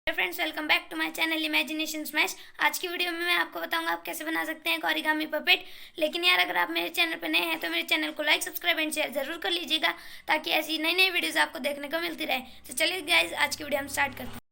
Friends, welcome back to my channel Imagination Smash. आज की video में मैं आपको बताऊंगा आप कैसे बना सकते हैं एक ओरिगामी पपेट। लेकिन यार, अगर आप मेरे चैनल पर नए हैं तो मेरे चैनल को लाइक, सब्सक्राइब एंड शेयर जरूर कर लीजिएगा ताकि ऐसी नई नई वीडियोस आपको देखने को मिलती रहे। तो चलिए गाइज, आज की वीडियो हम स्टार्ट करते हैं।